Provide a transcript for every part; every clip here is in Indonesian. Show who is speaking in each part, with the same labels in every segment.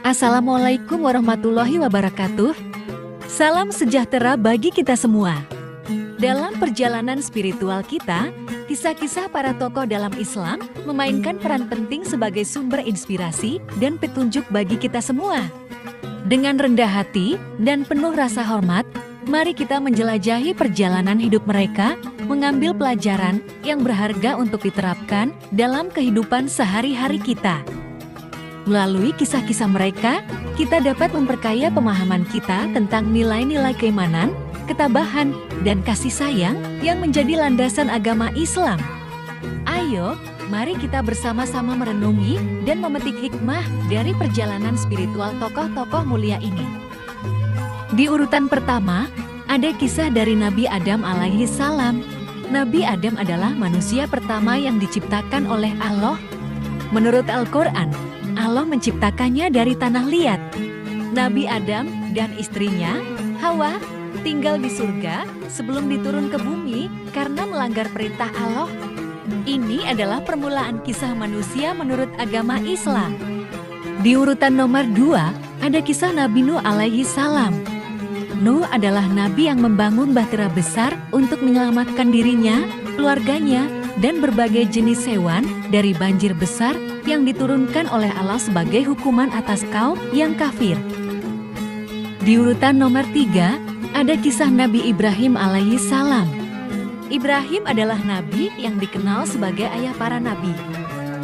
Speaker 1: Assalamualaikum warahmatullahi wabarakatuh. Salam sejahtera bagi kita semua. Dalam perjalanan spiritual kita, kisah-kisah para tokoh dalam Islam memainkan peran penting sebagai sumber inspirasi dan petunjuk bagi kita semua. Dengan rendah hati dan penuh rasa hormat, mari kita menjelajahi perjalanan hidup mereka, mengambil pelajaran yang berharga untuk diterapkan dalam kehidupan sehari-hari kita. Melalui kisah-kisah mereka, kita dapat memperkaya pemahaman kita tentang nilai-nilai keimanan, ketabahan, dan kasih sayang yang menjadi landasan agama Islam. Ayo, mari kita bersama-sama merenungi dan memetik hikmah dari perjalanan spiritual tokoh-tokoh mulia ini. Di urutan pertama, ada kisah dari Nabi Adam alaihi salam. Nabi Adam adalah manusia pertama yang diciptakan oleh Allah. Menurut Al-Quran, Allah menciptakannya dari tanah liat. Nabi Adam dan istrinya, Hawa, tinggal di surga sebelum diturun ke bumi karena melanggar perintah Allah. Ini adalah permulaan kisah manusia menurut agama Islam. Di urutan nomor 2, ada kisah Nabi Nuh alaihi salam. Nuh adalah nabi yang membangun bahtera besar untuk menyelamatkan dirinya, keluarganya, dan berbagai jenis hewan dari banjir besar yang diturunkan oleh Allah sebagai hukuman atas kaum yang kafir. Di urutan nomor 3, ada kisah Nabi Ibrahim alaihi salam. Ibrahim adalah nabi yang dikenal sebagai ayah para nabi.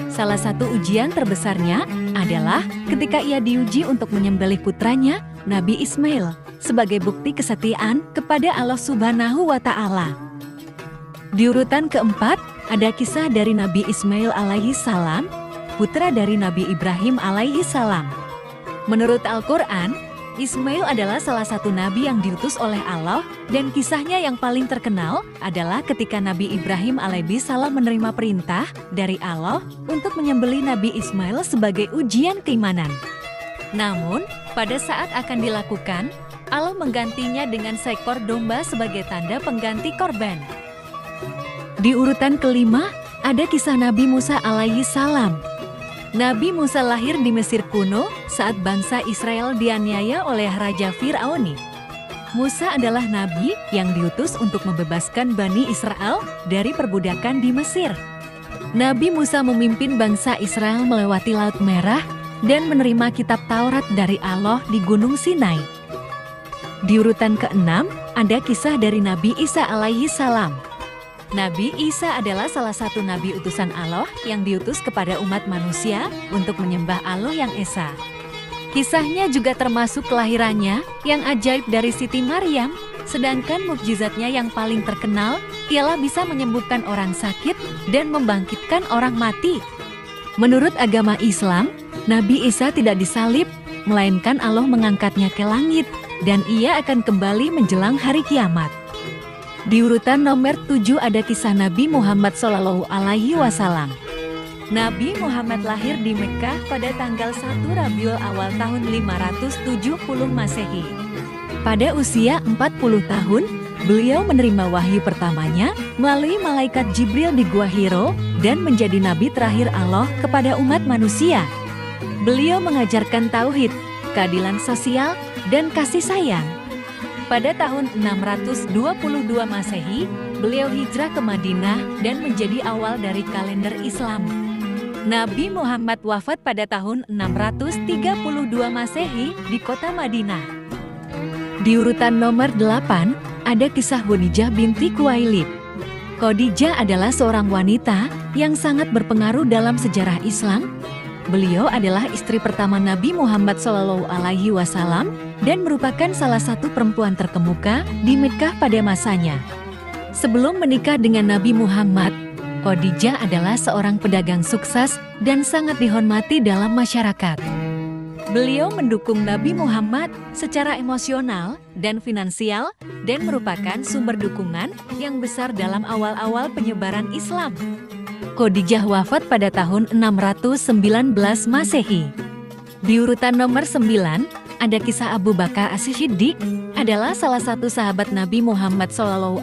Speaker 1: Salah satu ujian terbesarnya adalah ketika ia diuji untuk menyembelih putranya, Nabi Ismail, sebagai bukti kesetiaan kepada Allah Subhanahu wa Ta'ala. Di urutan keempat, ada kisah dari Nabi Ismail alaihi salam, putra dari Nabi Ibrahim alaihi salam. Menurut Al-Quran, Ismail adalah salah satu nabi yang diutus oleh Allah, dan kisahnya yang paling terkenal adalah ketika Nabi Ibrahim alaihi salam menerima perintah dari Allah untuk menyembelih Nabi Ismail sebagai ujian keimanan. Namun, pada saat akan dilakukan, Allah menggantinya dengan seekor domba sebagai tanda pengganti korban. Di urutan kelima, ada kisah Nabi Musa alaihi salam. Nabi Musa lahir di Mesir kuno saat bangsa Israel dianiaya oleh Raja Fir'aun. Musa adalah nabi yang diutus untuk membebaskan Bani Israel dari perbudakan di Mesir. Nabi Musa memimpin bangsa Israel melewati Laut Merah dan menerima kitab Taurat dari Allah di Gunung Sinai. Di urutan ke-6, ada kisah dari Nabi Isa alaihi salam. Nabi Isa adalah salah satu nabi utusan Allah yang diutus kepada umat manusia untuk menyembah Allah yang Esa. Kisahnya juga termasuk kelahirannya yang ajaib dari Siti Maryam, sedangkan mukjizatnya yang paling terkenal ialah bisa menyembuhkan orang sakit dan membangkitkan orang mati. Menurut agama Islam, Nabi Isa tidak disalib, melainkan Allah mengangkatnya ke langit, dan ia akan kembali menjelang hari kiamat. Di urutan nomor 7 ada kisah Nabi Muhammad SAW. Nabi Muhammad lahir di Mekah pada tanggal 1 Rabiul Awal tahun 570 Masehi. Pada usia 40 tahun, beliau menerima wahyu pertamanya melalui malaikat Jibril di Gua Hiro dan menjadi nabi terakhir Allah kepada umat manusia. Beliau mengajarkan tauhid, keadilan sosial, dan kasih sayang. Pada tahun 622 Masehi, beliau hijrah ke Madinah dan menjadi awal dari kalender Islam. Nabi Muhammad wafat pada tahun 632 Masehi di kota Madinah. Di urutan nomor 8, ada kisah Khadijah binti Khuwailid. Khadijah adalah seorang wanita yang sangat berpengaruh dalam sejarah Islam. Beliau adalah istri pertama Nabi Muhammad SAW dan merupakan salah satu perempuan terkemuka di Mekkah pada masanya. Sebelum menikah dengan Nabi Muhammad, Khadijah adalah seorang pedagang sukses dan sangat dihormati dalam masyarakat. Beliau mendukung Nabi Muhammad secara emosional dan finansial dan merupakan sumber dukungan yang besar dalam awal-awal penyebaran Islam. Khadijah wafat pada tahun 619 Masehi. Di urutan nomor 9, ada kisah Abu Bakar As-Siddiq, adalah salah satu sahabat Nabi Muhammad SAW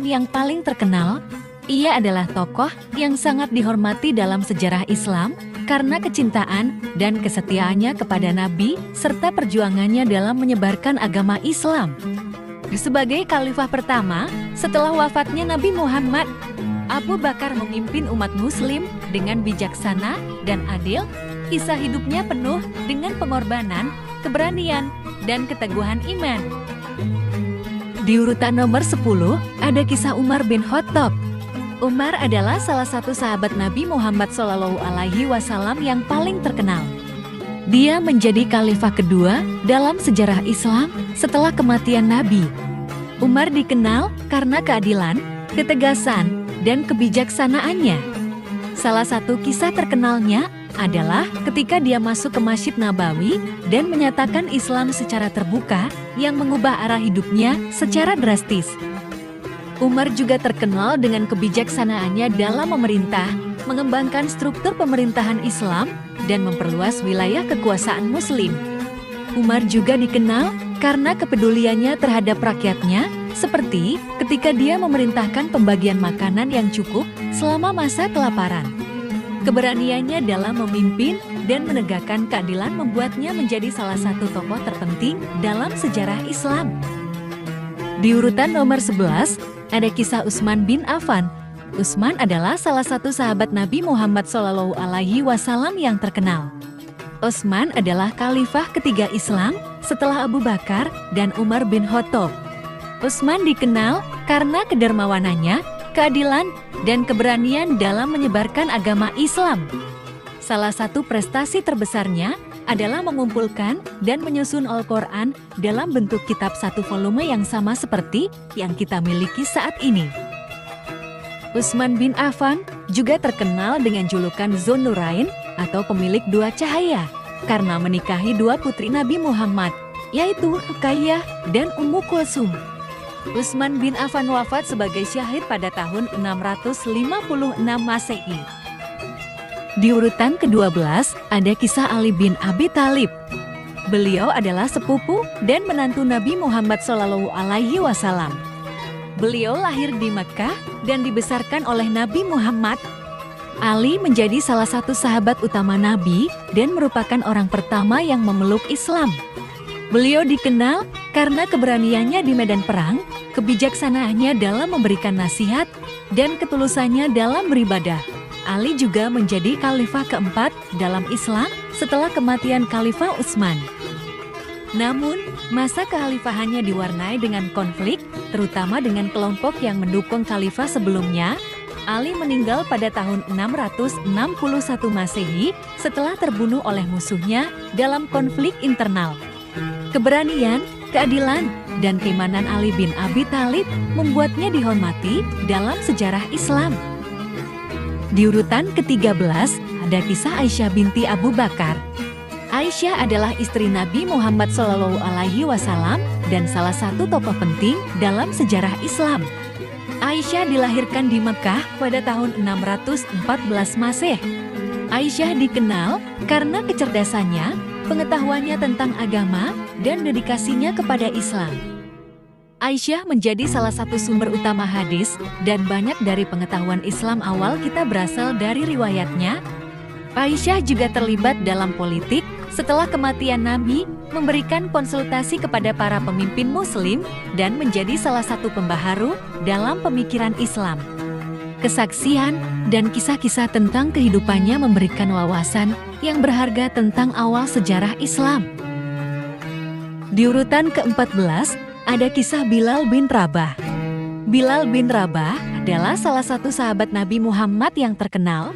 Speaker 1: yang paling terkenal. Ia adalah tokoh yang sangat dihormati dalam sejarah Islam karena kecintaan dan kesetiaannya kepada Nabi serta perjuangannya dalam menyebarkan agama Islam. Sebagai khalifah pertama setelah wafatnya Nabi Muhammad, Abu Bakar memimpin umat Muslim dengan bijaksana dan adil. Kisah hidupnya penuh dengan pengorbanan, keberanian, dan keteguhan iman. Di urutan nomor 10, ada kisah Umar bin Khattab. Umar adalah salah satu sahabat Nabi Muhammad SAW yang paling terkenal. Dia menjadi khalifah kedua dalam sejarah Islam setelah kematian Nabi. Umar dikenal karena keadilan, ketegasan, dan kebijaksanaannya. Salah satu kisah terkenalnya adalah ketika dia masuk ke Masjid Nabawi dan menyatakan Islam secara terbuka yang mengubah arah hidupnya secara drastis. Umar juga terkenal dengan kebijaksanaannya dalam memerintah, mengembangkan struktur pemerintahan Islam, dan memperluas wilayah kekuasaan Muslim. Umar juga dikenal karena kepeduliannya terhadap rakyatnya, seperti ketika dia memerintahkan pembagian makanan yang cukup selama masa kelaparan. Keberaniannya dalam memimpin dan menegakkan keadilan membuatnya menjadi salah satu tokoh terpenting dalam sejarah Islam. Di urutan nomor 11, ada kisah Utsman bin Affan. Utsman adalah salah satu sahabat Nabi Muhammad SAW yang terkenal. Utsman adalah khalifah ketiga Islam setelah Abu Bakar dan Umar bin Khattab. Utsman dikenal karena kedermawanannya, keadilan, dan keberanian dalam menyebarkan agama Islam. Salah satu prestasi terbesarnya adalah mengumpulkan dan menyusun Al-Quran dalam bentuk kitab satu volume yang sama seperti yang kita miliki saat ini. Utsman bin Affan juga terkenal dengan julukan Dzun Nurain atau pemilik dua cahaya karena menikahi dua putri Nabi Muhammad, yaitu Ruqayyah dan Ummu Kulsum. Utsman bin Affan wafat sebagai syahid pada tahun 656 Masehi. Di urutan ke-12 ada kisah Ali bin Abi Thalib. Beliau adalah sepupu dan menantu Nabi Muhammad SAW. Beliau lahir di Mekkah dan dibesarkan oleh Nabi Muhammad. Ali menjadi salah satu sahabat utama Nabi dan merupakan orang pertama yang memeluk Islam. Beliau dikenal karena keberaniannya di medan perang, kebijaksanaannya dalam memberikan nasihat, dan ketulusannya dalam beribadah. Ali juga menjadi khalifah keempat dalam Islam setelah kematian Khalifah Utsman. Namun, masa kekhalifahannya diwarnai dengan konflik, terutama dengan kelompok yang mendukung khalifah sebelumnya. Ali meninggal pada tahun 661 Masehi setelah terbunuh oleh musuhnya dalam konflik internal. Keberanian, keadilan, dan keimanan Ali bin Abi Thalib membuatnya dihormati dalam sejarah Islam. Di urutan ke-13 ada kisah Aisyah binti Abu Bakar. Aisyah adalah istri Nabi Muhammad SAW dan salah satu tokoh penting dalam sejarah Islam. Aisyah dilahirkan di Mekkah pada tahun 614 Masehi. Aisyah dikenal karena kecerdasannya, pengetahuannya tentang agama, dan dedikasinya kepada Islam. Aisyah menjadi salah satu sumber utama hadis, dan banyak dari pengetahuan Islam awal kita berasal dari riwayatnya. Aisyah juga terlibat dalam politik setelah kematian Nabi, memberikan konsultasi kepada para pemimpin Muslim, dan menjadi salah satu pembaharu dalam pemikiran Islam. Kesaksian dan kisah-kisah tentang kehidupannya memberikan wawasan yang berharga tentang awal sejarah Islam. Di urutan ke-14, ada kisah Bilal bin Rabah. Bilal bin Rabah adalah salah satu sahabat Nabi Muhammad yang terkenal.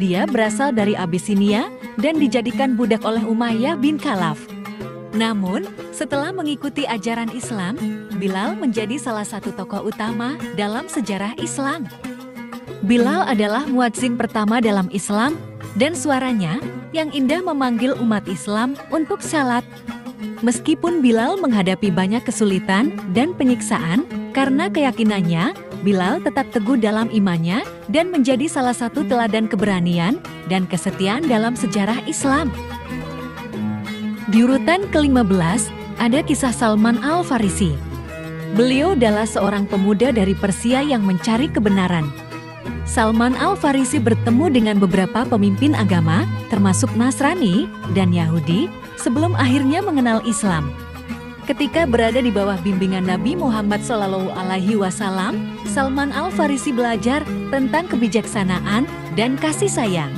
Speaker 1: Dia berasal dari Abisinia dan dijadikan budak oleh Umayyah bin Khalaf. Namun, setelah mengikuti ajaran Islam, Bilal menjadi salah satu tokoh utama dalam sejarah Islam. Bilal adalah muadzin pertama dalam Islam, dan suaranya yang indah memanggil umat Islam untuk salat. Meskipun Bilal menghadapi banyak kesulitan dan penyiksaan, karena keyakinannya, Bilal tetap teguh dalam imannya dan menjadi salah satu teladan keberanian dan kesetiaan dalam sejarah Islam. Di urutan ke-15, ada kisah Salman Al-Farisi. Beliau adalah seorang pemuda dari Persia yang mencari kebenaran. Salman Al-Farisi bertemu dengan beberapa pemimpin agama, termasuk Nasrani dan Yahudi, sebelum akhirnya mengenal Islam. Ketika berada di bawah bimbingan Nabi Muhammad SAW, Salman Al-Farisi belajar tentang kebijaksanaan dan kasih sayang.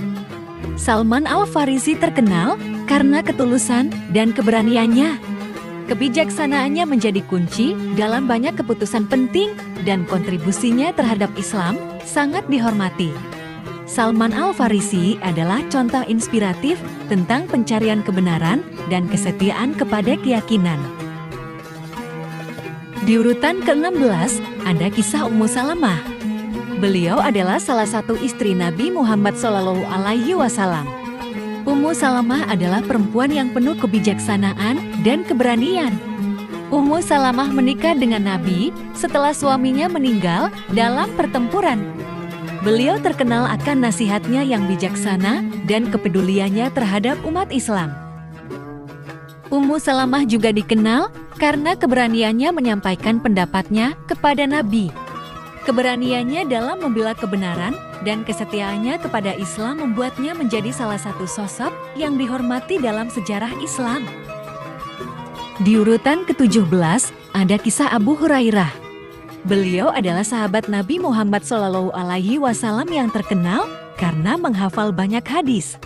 Speaker 1: Salman Al-Farisi terkenal karena ketulusan dan keberaniannya. Kebijaksanaannya menjadi kunci dalam banyak keputusan penting dan kontribusinya terhadap Islam sangat dihormati. Salman Al-Farisi adalah contoh inspiratif tentang pencarian kebenaran dan kesetiaan kepada keyakinan. Di urutan ke-16 ada kisah Ummu Salamah. Beliau adalah salah satu istri Nabi Muhammad SAW. Ummu Salamah adalah perempuan yang penuh kebijaksanaan dan keberanian. Ummu Salamah menikah dengan Nabi setelah suaminya meninggal dalam pertempuran. Beliau terkenal akan nasihatnya yang bijaksana dan kepeduliannya terhadap umat Islam. Ummu Salamah juga dikenal karena keberaniannya menyampaikan pendapatnya kepada Nabi. Keberaniannya dalam membela kebenaran dan kesetiaannya kepada Islam membuatnya menjadi salah satu sosok yang dihormati dalam sejarah Islam. Di urutan ke-17 ada kisah Abu Hurairah. Beliau adalah sahabat Nabi Muhammad SAW yang terkenal karena menghafal banyak hadis.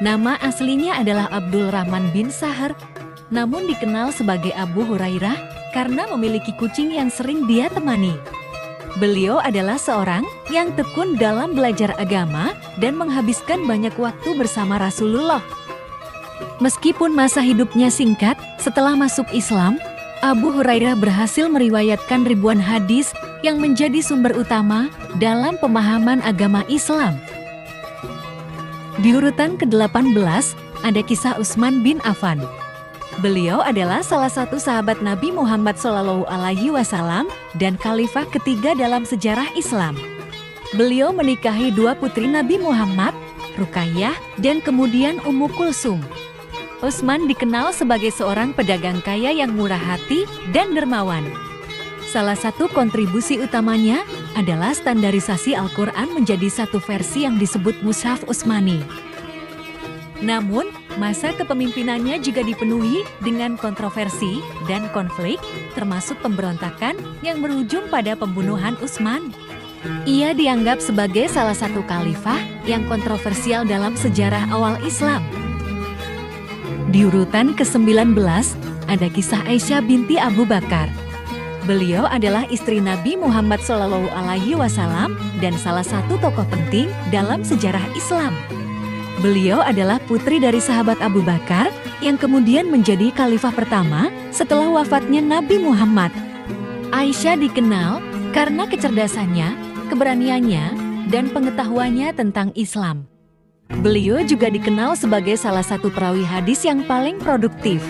Speaker 1: Nama aslinya adalah Abdul Rahman bin Sahar, namun dikenal sebagai Abu Hurairah karena memiliki kucing yang sering dia temani. Beliau adalah seorang yang tekun dalam belajar agama dan menghabiskan banyak waktu bersama Rasulullah. Meskipun masa hidupnya singkat, setelah masuk Islam, Abu Hurairah berhasil meriwayatkan ribuan hadis yang menjadi sumber utama dalam pemahaman agama Islam. Di urutan ke-18 ada kisah Utsman bin Affan. Beliau adalah salah satu sahabat Nabi Muhammad SAW dan khalifah ketiga dalam sejarah Islam. Beliau menikahi dua putri Nabi Muhammad, Ruqayyah dan kemudian Ummu Kulsum. Utsman dikenal sebagai seorang pedagang kaya yang murah hati dan dermawan. Salah satu kontribusi utamanya adalah standarisasi Al-Quran menjadi satu versi yang disebut Mushaf Utsmani. Namun, masa kepemimpinannya juga dipenuhi dengan kontroversi dan konflik, termasuk pemberontakan yang berujung pada pembunuhan Utsman. Ia dianggap sebagai salah satu khalifah yang kontroversial dalam sejarah awal Islam. Di urutan ke-19 ada kisah Aisyah binti Abu Bakar. Beliau adalah istri Nabi Muhammad SAW dan salah satu tokoh penting dalam sejarah Islam. Beliau adalah putri dari sahabat Abu Bakar yang kemudian menjadi khalifah pertama setelah wafatnya Nabi Muhammad. Aisyah dikenal karena kecerdasannya, keberaniannya, dan pengetahuannya tentang Islam. Beliau juga dikenal sebagai salah satu perawi hadis yang paling produktif.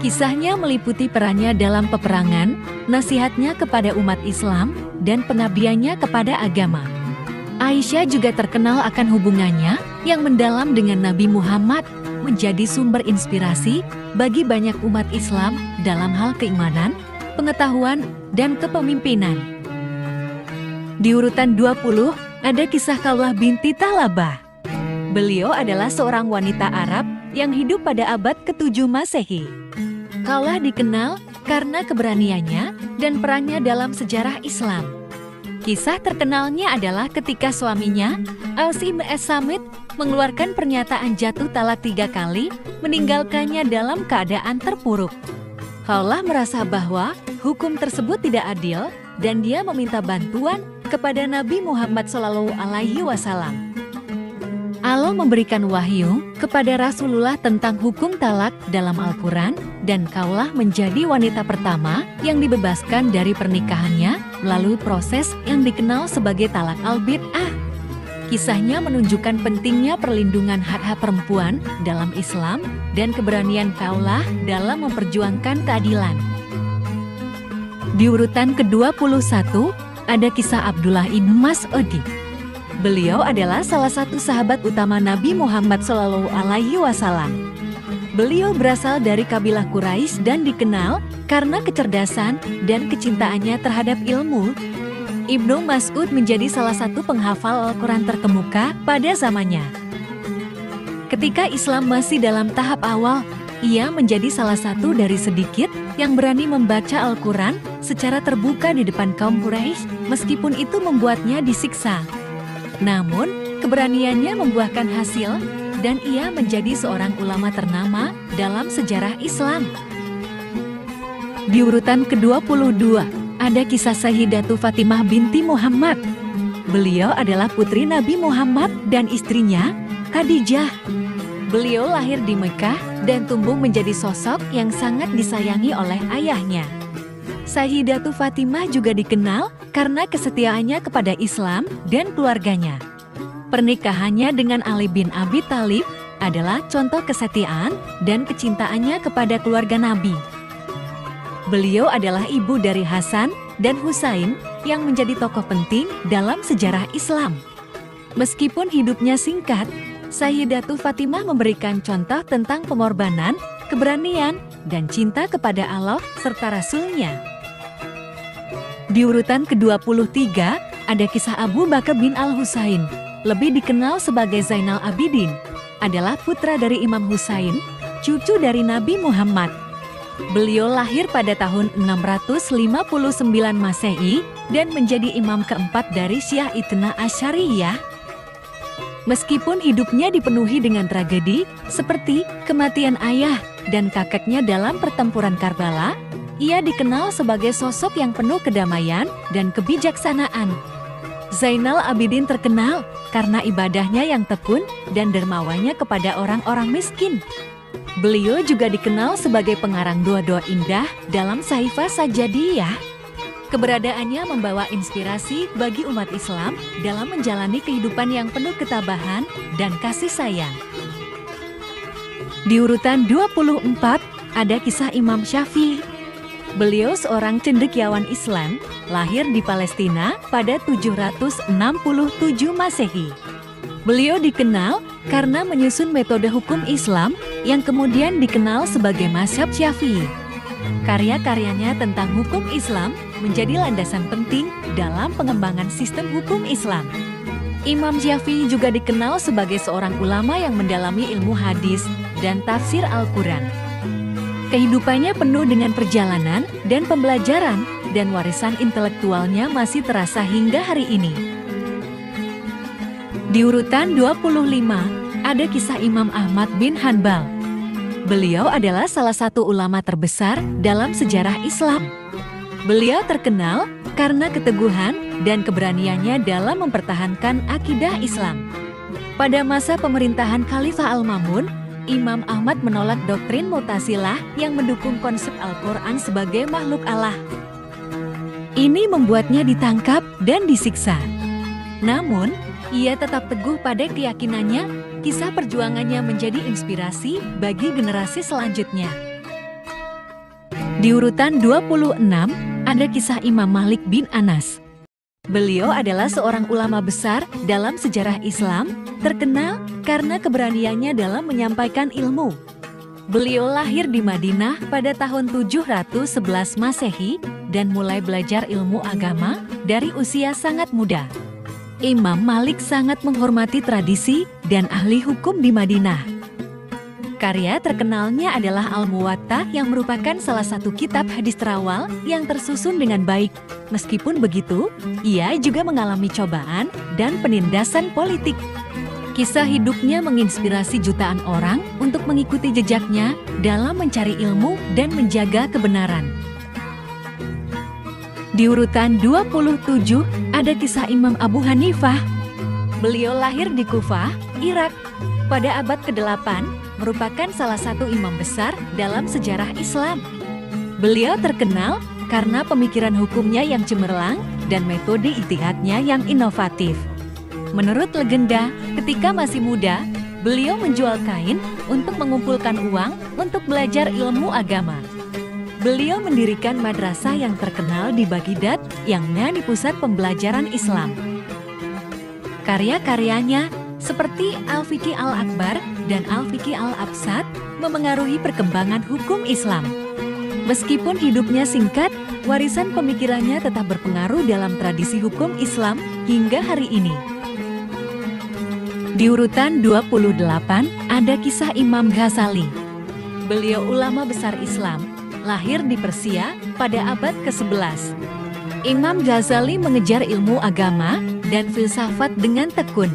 Speaker 1: Kisahnya meliputi perannya dalam peperangan, nasihatnya kepada umat Islam, dan pengabdiannya kepada agama. Aisyah juga terkenal akan hubungannya yang mendalam dengan Nabi Muhammad, menjadi sumber inspirasi bagi banyak umat Islam dalam hal keimanan, pengetahuan, dan kepemimpinan. Di urutan 20 ada kisah Khawlah binti Thalabah. Beliau adalah seorang wanita Arab yang hidup pada abad ke-7 Masehi. Khawlah dikenal karena keberaniannya dan perannya dalam sejarah Islam. Kisah terkenalnya adalah ketika suaminya, Aus ibn Es-Samit, mengeluarkan pernyataan jatuh talak 3 kali, meninggalkannya dalam keadaan terpuruk. Khawlah merasa bahwa hukum tersebut tidak adil dan dia meminta bantuan kepada Nabi Muhammad SAW. Allah memberikan wahyu kepada Rasulullah tentang hukum talak dalam Al-Quran dan Khawlah menjadi wanita pertama yang dibebaskan dari pernikahannya melalui proses yang dikenal sebagai talak al-bid'ah. Kisahnya menunjukkan pentingnya perlindungan hak-hak perempuan dalam Islam dan keberanian Khawlah dalam memperjuangkan keadilan. Di urutan ke-21 ada kisah Abdullah ibn Mas'ud. Beliau adalah salah satu sahabat utama Nabi Muhammad SAW. Beliau berasal dari kabilah Quraisy dan dikenal karena kecerdasan dan kecintaannya terhadap ilmu. Ibnu Mas'ud menjadi salah satu penghafal Al-Quran terkemuka pada zamannya. Ketika Islam masih dalam tahap awal, ia menjadi salah satu dari sedikit yang berani membaca Al-Quran secara terbuka di depan kaum Quraisy, meskipun itu membuatnya disiksa. Namun, keberaniannya membuahkan hasil, dan ia menjadi seorang ulama ternama dalam sejarah Islam. Di urutan ke-22, ada kisah Sayyidatu Fatimah binti Muhammad. Beliau adalah putri Nabi Muhammad dan istrinya, Khadijah. Beliau lahir di Mekah dan tumbuh menjadi sosok yang sangat disayangi oleh ayahnya. Sayyidatu Fatimah juga dikenal karena kesetiaannya kepada Islam dan keluarganya. Pernikahannya dengan Ali bin Abi Thalib adalah contoh kesetiaan dan kecintaannya kepada keluarga Nabi. Beliau adalah ibu dari Hasan dan Husain yang menjadi tokoh penting dalam sejarah Islam. Meskipun hidupnya singkat, Sayyidatu Fatimah memberikan contoh tentang pengorbanan, keberanian, dan cinta kepada Allah serta Rasul-Nya. Di urutan ke-23, ada kisah Abu Bakar bin Al-Husain, lebih dikenal sebagai Zainal Abidin, adalah putra dari Imam Husain, cucu dari Nabi Muhammad. Beliau lahir pada tahun 659 Masehi dan menjadi imam keempat dari Syiah Itsna Asyariyah. Meskipun hidupnya dipenuhi dengan tragedi seperti kematian ayah dan kakeknya dalam pertempuran Karbala, ia dikenal sebagai sosok yang penuh kedamaian dan kebijaksanaan. Zainal Abidin terkenal karena ibadahnya yang tekun dan dermawannya kepada orang-orang miskin. Beliau juga dikenal sebagai pengarang doa-doa indah dalam Sahifa Sajadiyah. Keberadaannya membawa inspirasi bagi umat Islam dalam menjalani kehidupan yang penuh ketabahan dan kasih sayang. Di urutan 24, ada kisah Imam Syafi'i. Beliau seorang cendekiawan Islam, lahir di Palestina pada 767 Masehi. Beliau dikenal karena menyusun metode hukum Islam yang kemudian dikenal sebagai mazhab Syafi'i. Karya-karyanya tentang hukum Islam menjadi landasan penting dalam pengembangan sistem hukum Islam. Imam Syafi'i juga dikenal sebagai seorang ulama yang mendalami ilmu hadis dan tafsir Al-Quran. Kehidupannya penuh dengan perjalanan dan pembelajaran, dan warisan intelektualnya masih terasa hingga hari ini. Di urutan 25, ada kisah Imam Ahmad bin Hanbal. Beliau adalah salah satu ulama terbesar dalam sejarah Islam. Beliau terkenal karena keteguhan dan keberaniannya dalam mempertahankan akidah Islam. Pada masa pemerintahan Khalifah Al-Ma'mun, Imam Ahmad menolak doktrin Mu'tazilah yang mendukung konsep Al-Quran sebagai makhluk Allah. Ini membuatnya ditangkap dan disiksa. Namun, ia tetap teguh pada keyakinannya. Kisah perjuangannya menjadi inspirasi bagi generasi selanjutnya. Di urutan 26, ada kisah Imam Malik bin Anas. Beliau adalah seorang ulama besar dalam sejarah Islam, terkenal karena keberaniannya dalam menyampaikan ilmu. Beliau lahir di Madinah pada tahun 711 Masehi dan mulai belajar ilmu agama dari usia sangat muda. Imam Malik sangat menghormati tradisi dan ahli hukum di Madinah. Karya terkenalnya adalah Al-Muwatta yang merupakan salah satu kitab hadis terawal yang tersusun dengan baik. Meskipun begitu, ia juga mengalami cobaan dan penindasan politik. Kisah hidupnya menginspirasi jutaan orang untuk mengikuti jejaknya dalam mencari ilmu dan menjaga kebenaran. Di urutan 27, ada kisah Imam Abu Hanifah. Beliau lahir di Kufah, Irak, pada abad ke-8, merupakan salah satu imam besar dalam sejarah Islam. Beliau terkenal karena pemikiran hukumnya yang cemerlang dan metode ijtihadnya yang inovatif. Menurut legenda, ketika masih muda, beliau menjual kain untuk mengumpulkan uang untuk belajar ilmu agama. Beliau mendirikan madrasah yang terkenal di Baghdad yang menjadi pusat pembelajaran Islam. Karya-karyanya seperti Al-Fiqh Al-Akbar dan Al-Fiqh Al-Absat memengaruhi perkembangan hukum Islam. Meskipun hidupnya singkat, warisan pemikirannya tetap berpengaruh dalam tradisi hukum Islam hingga hari ini. Di urutan 28, ada kisah Imam Ghazali. Beliau ulama besar Islam, lahir di Persia pada abad ke-11. Imam Ghazali mengejar ilmu agama dan filsafat dengan tekun.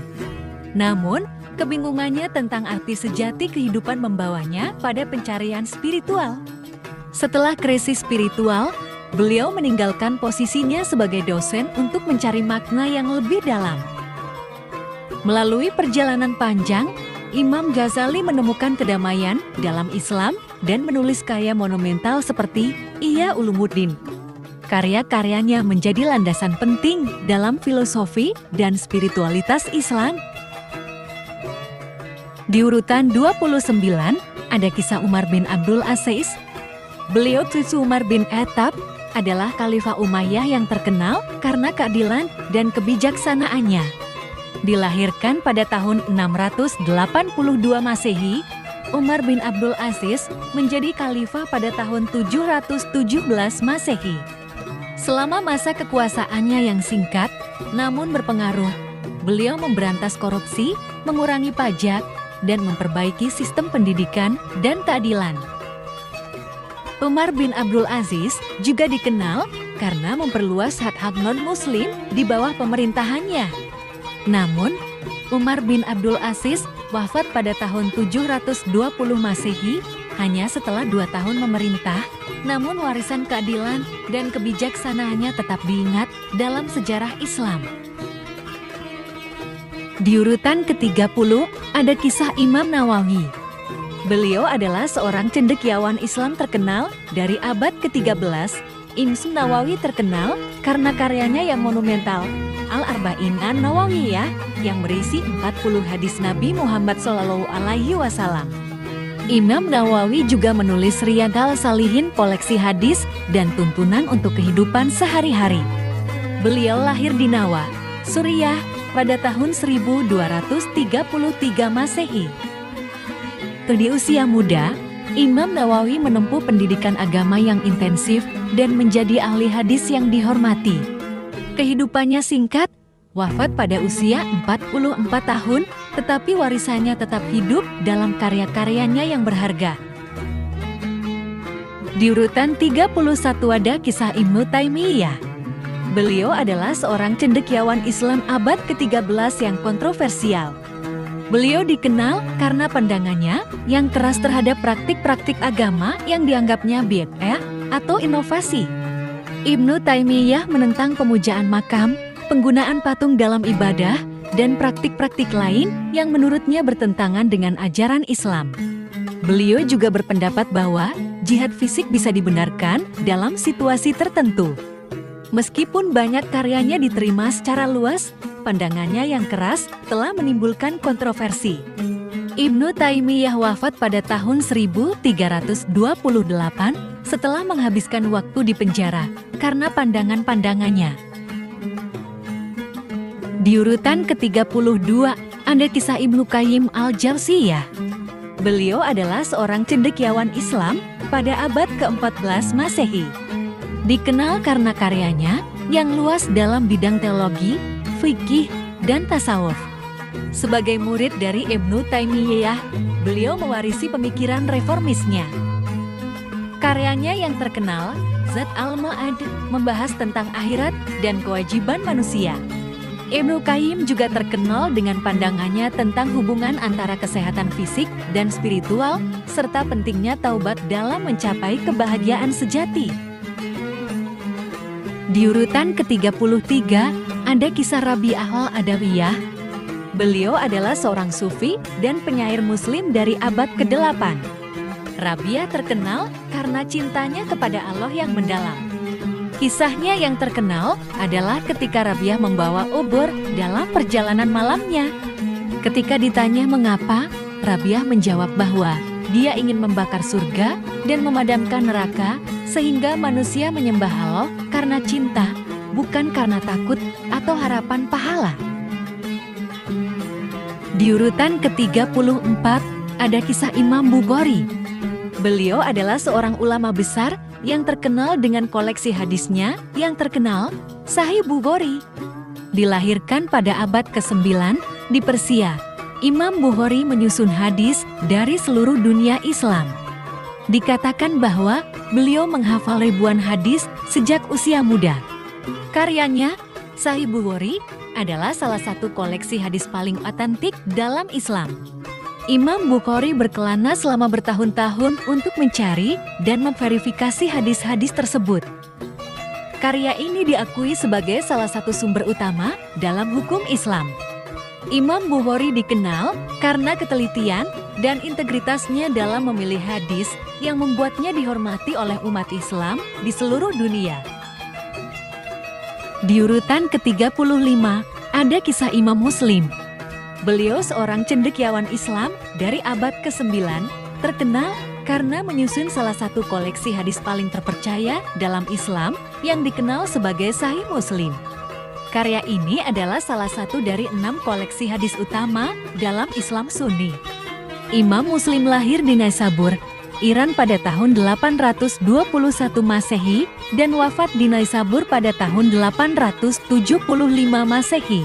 Speaker 1: Namun, kebingungannya tentang arti sejati kehidupan membawanya pada pencarian spiritual. Setelah krisis spiritual, beliau meninggalkan posisinya sebagai dosen untuk mencari makna yang lebih dalam. Melalui perjalanan panjang, Imam Ghazali menemukan kedamaian dalam Islam dan menulis karya monumental seperti Ihya Ulumuddin. Karya-karyanya menjadi landasan penting dalam filosofi dan spiritualitas Islam. Di urutan 29, ada kisah Umar bin Abdul Aziz. Beliau cucu Umar bin Khattab adalah Khalifah Umayyah yang terkenal karena keadilan dan kebijaksanaannya. Dilahirkan pada tahun 682 Masehi, Umar bin Abdul Aziz menjadi khalifah pada tahun 717 Masehi. Selama masa kekuasaannya yang singkat, namun berpengaruh, beliau memberantas korupsi, mengurangi pajak, dan memperbaiki sistem pendidikan dan keadilan. Umar bin Abdul Aziz juga dikenal karena memperluas hak-hak non-muslim di bawah pemerintahannya. Namun, Umar bin Abdul Aziz wafat pada tahun 720 Masehi hanya setelah 2 tahun memerintah, namun warisan keadilan dan kebijaksanaannya tetap diingat dalam sejarah Islam. Di urutan ke-30 ada kisah Imam Nawawi. Beliau adalah seorang cendekiawan Islam terkenal dari abad ke-13. Imam Nawawi terkenal karena karyanya yang monumental, Al-Arba'in An-Nawawiyah, yang berisi 40 hadis Nabi Muhammad SAW. Imam Nawawi juga menulis Riyadhal Shalihin, koleksi hadis dan tuntunan untuk kehidupan sehari-hari. Beliau lahir di Nawa, Suriah pada tahun 1233 Masehi. Di usia muda, Imam Nawawi menempuh pendidikan agama yang intensif dan menjadi ahli hadis yang dihormati. Kehidupannya singkat, wafat pada usia 44 tahun, tetapi warisannya tetap hidup dalam karya-karyanya yang berharga. Di urutan 31 ada kisah Ibnu Taimiyah. Beliau adalah seorang cendekiawan Islam abad ke-13 yang kontroversial. Beliau dikenal karena pandangannya yang keras terhadap praktik-praktik agama yang dianggapnya bid'ah atau inovasi. Ibnu Taimiyah menentang pemujaan makam, penggunaan patung dalam ibadah, dan praktik-praktik lain yang menurutnya bertentangan dengan ajaran Islam. Beliau juga berpendapat bahwa jihad fisik bisa dibenarkan dalam situasi tertentu. Meskipun banyak karyanya diterima secara luas, pandangannya yang keras telah menimbulkan kontroversi. Ibnu Taimiyah wafat pada tahun 1328 setelah menghabiskan waktu di penjara karena pandangan-pandangannya. Di urutan ke-32 ada kisah Ibnu Qayyim al-Jauziyah. Beliau adalah seorang cendekiawan Islam pada abad ke-14 Masehi. Dikenal karena karyanya yang luas dalam bidang teologi, fikih, dan tasawuf. Sebagai murid dari Ibnu Taimiyah, beliau mewarisi pemikiran reformisnya. Karyanya yang terkenal, Zat al-Ma'ad, membahas tentang akhirat dan kewajiban manusia. Ibnu Qayyim juga terkenal dengan pandangannya tentang hubungan antara kesehatan fisik dan spiritual, serta pentingnya taubat dalam mencapai kebahagiaan sejati. Di urutan ke-33 ada kisah Rabi'ah al-Adawiyah. Beliau adalah seorang sufi dan penyair muslim dari abad ke-8. Rabi'ah terkenal karena cintanya kepada Allah yang mendalam. Kisahnya yang terkenal adalah ketika Rabi'ah membawa obor dalam perjalanan malamnya. Ketika ditanya mengapa, Rabi'ah menjawab bahwa dia ingin membakar surga dan memadamkan neraka sehingga manusia menyembah Allah karena cinta, bukan karena takut atau harapan pahala. Di urutan ke-34 ada kisah Imam Bukhari. Beliau adalah seorang ulama besar yang terkenal dengan koleksi hadisnya yang terkenal, Sahih Bukhari. Dilahirkan pada abad ke-9 di Persia, Imam Bukhari menyusun hadis dari seluruh dunia Islam. Dikatakan bahwa beliau menghafal ribuan hadis sejak usia muda. Karyanya, Sahih Bukhari, adalah salah satu koleksi hadis paling otentik dalam Islam. Imam Bukhari berkelana selama bertahun-tahun untuk mencari dan memverifikasi hadis-hadis tersebut. Karya ini diakui sebagai salah satu sumber utama dalam hukum Islam. Imam Bukhari dikenal karena ketelitian dan integritasnya dalam memilih hadis yang membuatnya dihormati oleh umat Islam di seluruh dunia. Di urutan ke-35, ada kisah Imam Muslim. Beliau seorang cendekiawan Islam dari abad ke-9, terkenal karena menyusun salah satu koleksi hadis paling terpercaya dalam Islam yang dikenal sebagai Sahih Muslim. Karya ini adalah salah satu dari 6 koleksi hadis utama dalam Islam Sunni. Imam Muslim lahir di Naisabur, Iran pada tahun 821 Masehi dan wafat di Naisabur pada tahun 875 Masehi.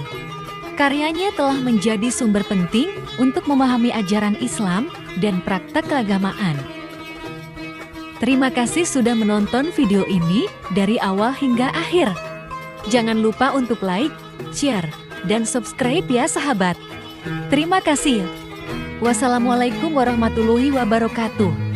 Speaker 1: Karyanya telah menjadi sumber penting untuk memahami ajaran Islam dan praktek keagamaan. Terima kasih sudah menonton video ini dari awal hingga akhir. Jangan lupa untuk like, share, dan subscribe ya sahabat. Terima kasih. Wassalamualaikum warahmatullahi wabarakatuh.